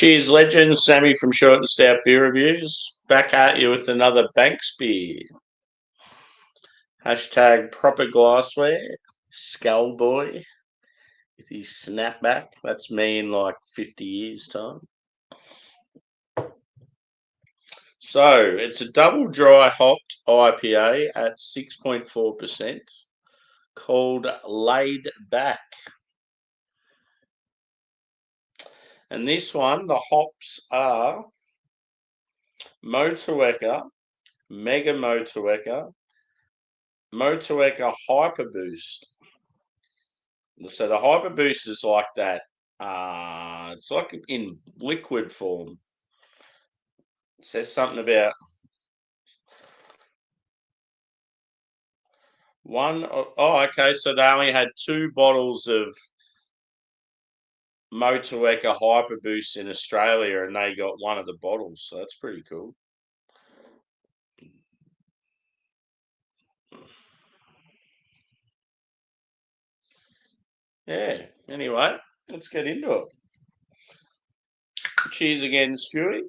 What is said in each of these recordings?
Cheers, legends. Sammy from Short and Stout Beer Reviews. Back at you with another Banks beer. Hashtag proper glassware. Skull boy with his snapback. That's me in like 50 years' time. So it's a double dry hopped IPA at 6.4% called Laid Back. And this one, the hops are Motueka, Mega Motueka, Motueka Hyper Boost. So the Hyper Boost is like that. It's like in liquid form. It says something about one. Oh, okay. So they only had 2 bottles of Motueka Hyper Boost in Australia, and they got one of the bottles. So that's pretty cool. Yeah. Anyway, let's get into it. Cheers again, Stewie.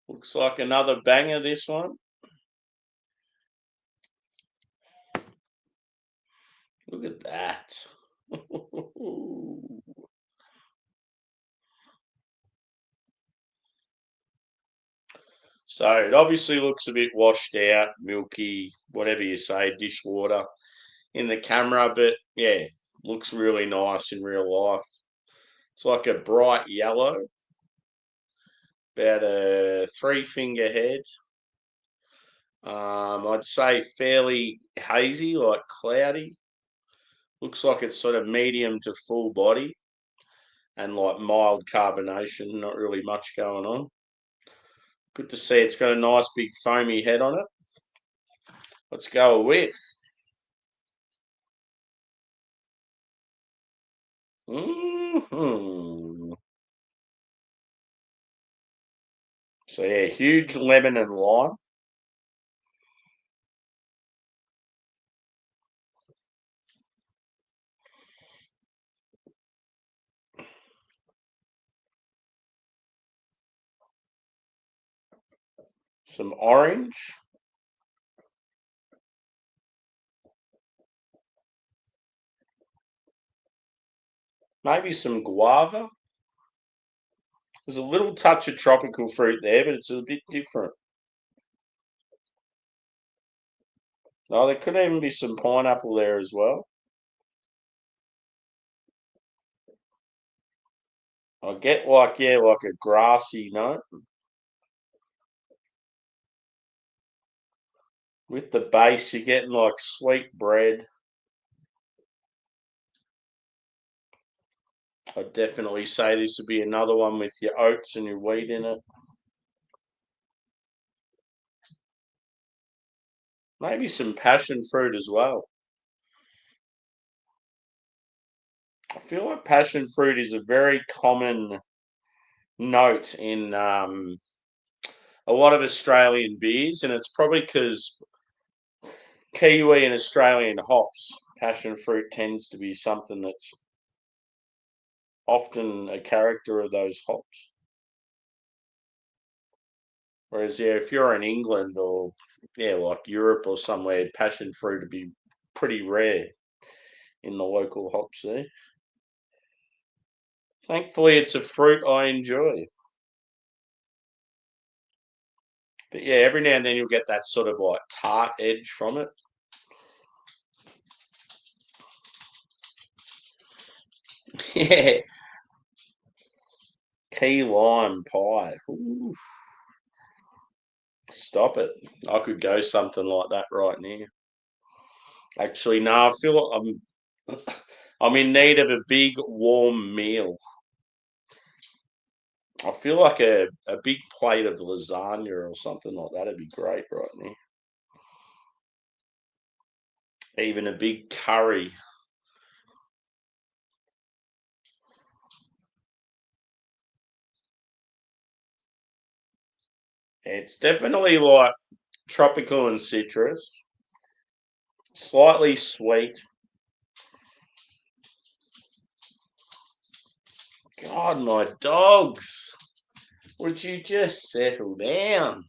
Looks like another banger, this one. Look at that. So it obviously looks a bit washed out, milky, whatever you say, dishwater in the camera, but yeah, looks really nice in real life. It's like a bright yellow, about a 3-finger head. I'd say fairly hazy, like cloudy. Looks like it's sort of medium to full body and like mild carbonation, not really much going on. Good to see it's got a nice big foamy head on it. Let's go a whiff. Mm-hmm. So yeah, huge lemon and lime. Some orange. Maybe some guava. There's a little touch of tropical fruit there, but it's a bit different. Oh, there could even be some pineapple there as well. I get like, yeah, like a grassy note. With the base, you're getting like sweet bread. I'd definitely say this would be another one with your oats and your wheat in it. Maybe some passion fruit as well. I feel like passion fruit is a very common note in a lot of Australian beers, and it's probably because Kiwi and Australian hops, passion fruit tends to be something that's often a character of those hops. Whereas, yeah, if you're in England or, yeah, like Europe or somewhere, passion fruit would be pretty rare in the local hops there. Thankfully, it's a fruit I enjoy. But yeah, every now and then you'll get that sort of like tart edge from it. Yeah, key lime pie. Ooh, stop it. I could go something like that right now. Actually, no, I feel like I'm in need of a big warm meal. I feel like a big plate of lasagna or something like that would be great right now. Even a big curry. It's definitely like tropical and citrus, slightly sweet. God, my dogs, would you just settle down?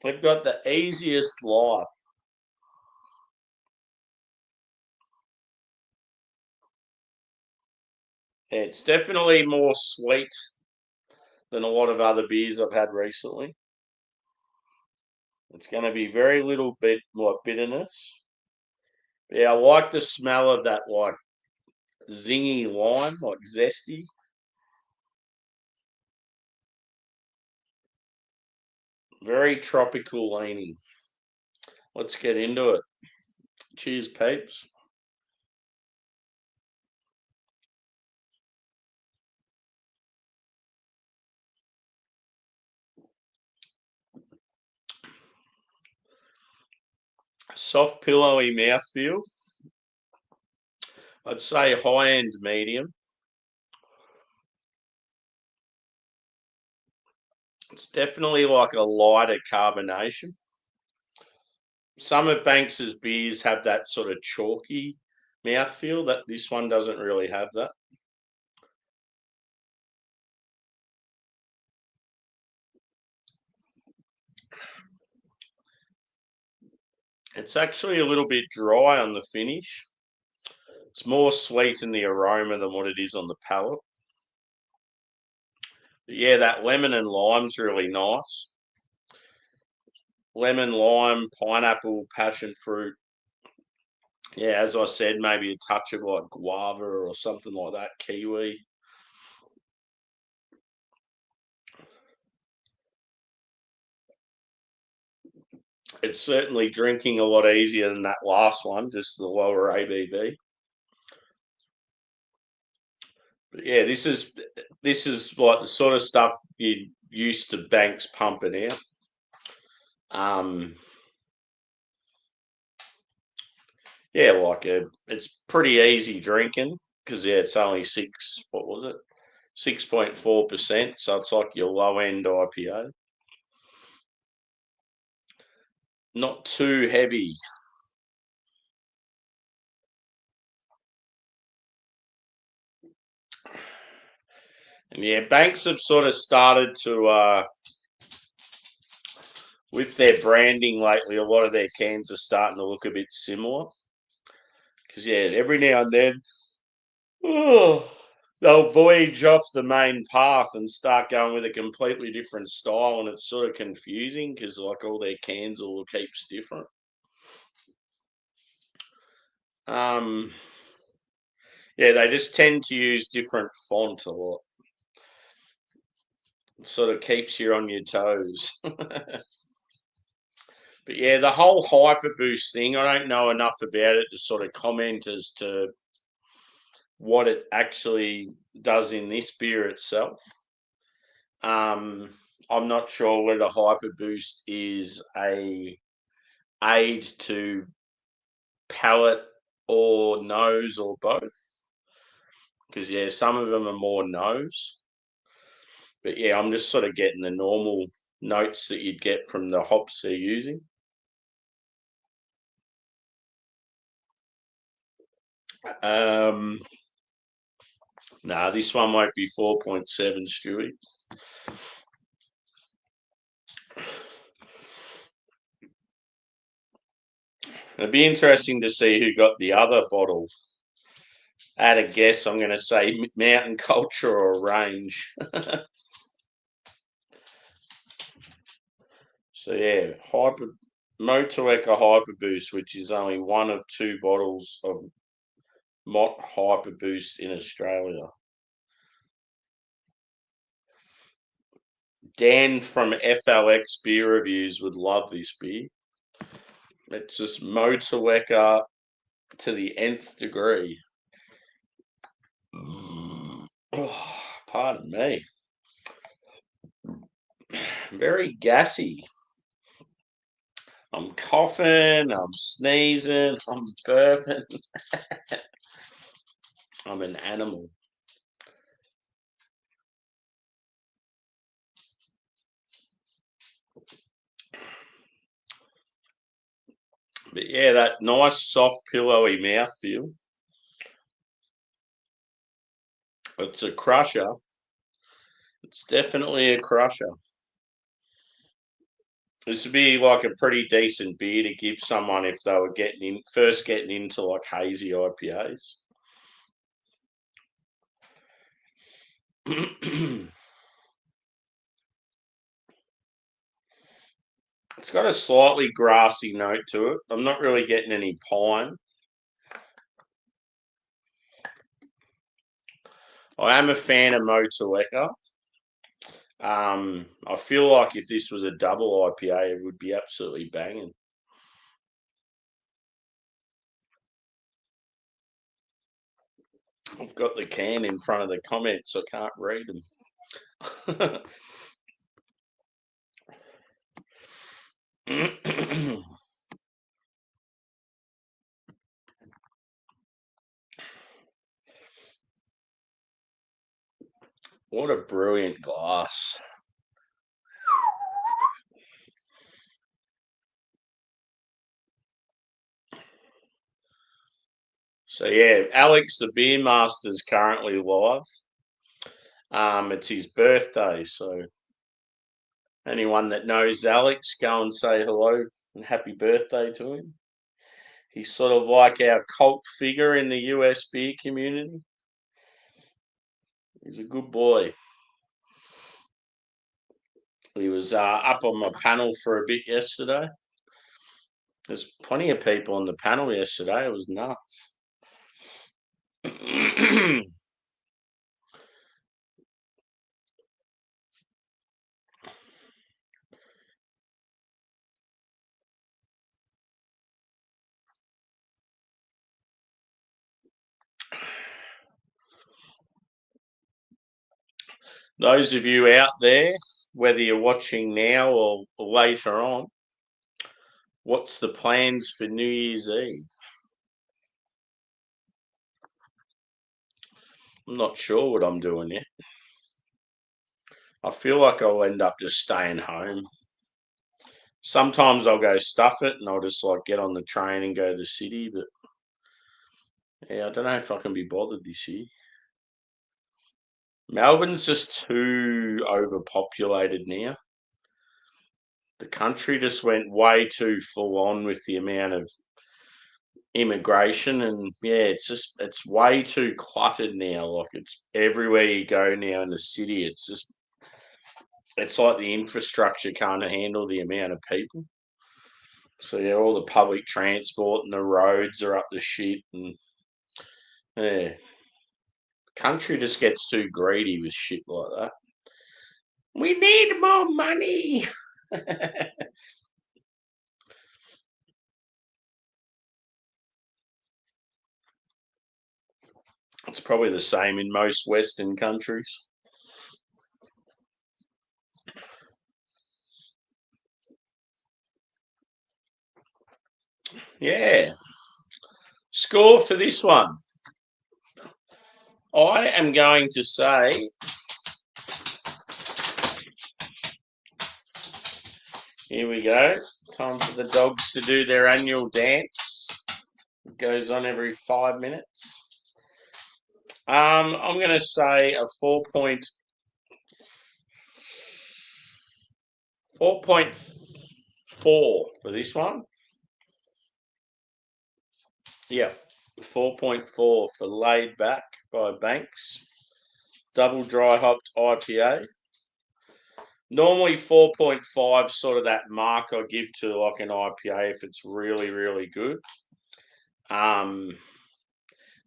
They've got the easiest life. It's definitely more sweet than a lot of other beers I've had recently. It's going to be very little bit like bitterness. Yeah, I like the smell of that like zingy lime, like zesty. Very tropical leaning. Let's get into it. Cheers, peeps. Soft, pillowy mouthfeel. I'd say high end medium. It's definitely like a lighter carbonation. Some of Banks's beers have that sort of chalky mouthfeel. That this one doesn't really have that. It's actually a little bit dry on the finish. It's more sweet in the aroma than what it is on the palate. But yeah, that lemon and lime's really nice. Lemon, lime, pineapple, passion fruit. Yeah, as I said, maybe a touch of like guava or something like that, kiwi. It's certainly drinking a lot easier than that last one, just the lower ABV. But yeah, this is like the sort of stuff you used to Banks pumping out. Um, yeah, it's pretty easy drinking because yeah, it's only what was it, 6.4%. So it's like your low end IPA, not too heavy. And yeah, Banks have sort of started to with their branding lately. A lot of their cans are starting to look a bit similar because yeah, every now and then oh, they'll voyage off the main path and start going with a completely different style, and it's sort of confusing because like all their cans all look heaps different. Um, yeah, they just tend to use different font a lot. It sort of keeps you on your toes. But yeah, the whole hyper boost thing, I don't know enough about it to sort of comment as to what it actually does in this beer itself. Um, I'm not sure whether hyper boost is a aid to palate or nose or both. Because yeah, some of them are more nose. But yeah, I'm just sort of getting the normal notes that you'd get from the hops they're using. Um, nah, this one won't be 4.7, Stewie. It'd be interesting to see who got the other bottle. At a guess, I'm going to say Mountain Culture or Range. So yeah, Motueka Hyper Boost, which is only one of two bottles of Mott Hyper Boost in Australia. Dan from FLX Beer Reviews would love this beer. It's just Motueka to the nth degree. Oh, pardon me. Very gassy. I'm coughing, I'm sneezing, I'm burping. I'm an animal. But yeah, that nice, soft, pillowy mouthfeel. It's a crusher. It's definitely a crusher. This would be like a pretty decent beer to give someone if they were first getting into like hazy IPAs. It's got a slightly grassy note to it. I'm not really getting any pine. I am a fan of Motueka. I feel like if this was a double IPA, it would be absolutely banging. I've got the can in front of the comments. I can't read them. What a brilliant glass. So yeah, Alex the Beer Master's currently live. It's his birthday, so anyone that knows Alex, go and say hello and happy birthday to him. He's sort of like our cult figure in the US beer community. He's a good boy. He was up on my panel for a bit yesterday. There's plenty of people on the panel yesterday. It was nuts. Those of you out there, whether you're watching now or later on, what's the plans for New Year's Eve? I'm not sure what I'm doing yet. I feel like I'll end up just staying home. Sometimes I'll go stuff it and I'll just like get on the train and go to the city, but yeah, I don't know if I can be bothered this year. Melbourne's just too overpopulated now. The country just went way too full on with the amount of immigration, and yeah, it's way too cluttered now. Like it's everywhere you go now in the city. It's like the infrastructure can't handle the amount of people. So yeah, all the public transport and the roads are up the shit, and yeah, country just gets too greedy with shit like that. We need more money. It's probably the same in most Western countries. Yeah. Score for this one. I am going to say, here we go. Time for the dogs to do their annual dance. It goes on every 5 minutes. I'm going to say a 4.4 for this one. Yeah, 4.4 for Laid Back by Banks. Double dry hopped IPA. Normally 4.5, sort of that mark I give to like an IPA if it's really, really good.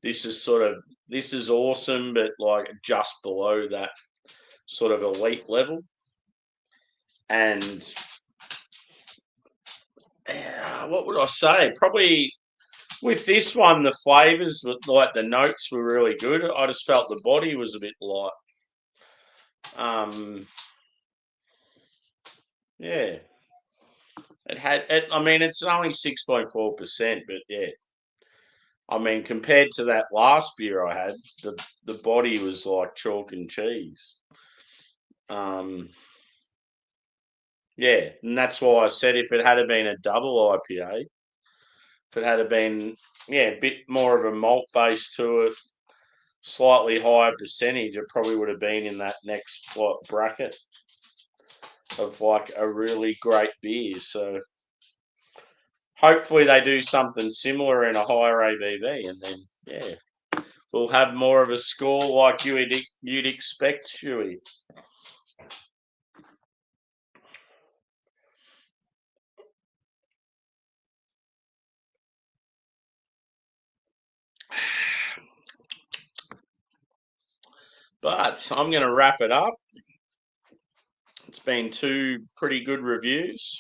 This is awesome, but like just below that sort of elite level. And what would I say? Probably with this one, the flavors, like the notes were really good. I just felt the body was a bit light. Yeah, it had. I mean, it's only 6.4%, but yeah. I mean, compared to that last beer I had, the body was like chalk and cheese. Um, Yeah, and that's why I said if it had been a double IPA, if it had been a bit more of a malt base to it, slightly higher percentage, it probably would have been in that next bracket of like a really great beer. So hopefully they do something similar in a higher ABV, and then we'll have more of a score like you'd expect, Chewy. But I'm going to wrap it up. It's been two pretty good reviews,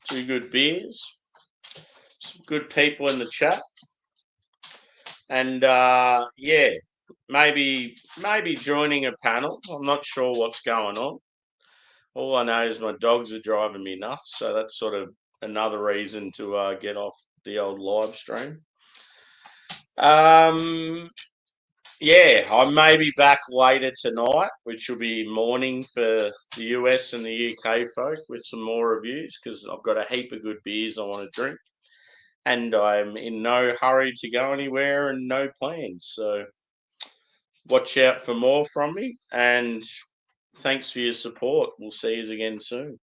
two good beers, some good people in the chat, and maybe joining a panel. I'm not sure what's going on. All I know is my dogs are driving me nuts, so that's sort of another reason to get off the old live stream. I may be back later tonight, which will be morning for the US and the UK folk, with some more reviews because I've got a heap of good beers I want to drink, and I'm in no hurry to go anywhere and no plans. So watch out for more from me, and thanks for your support. We'll see you again soon.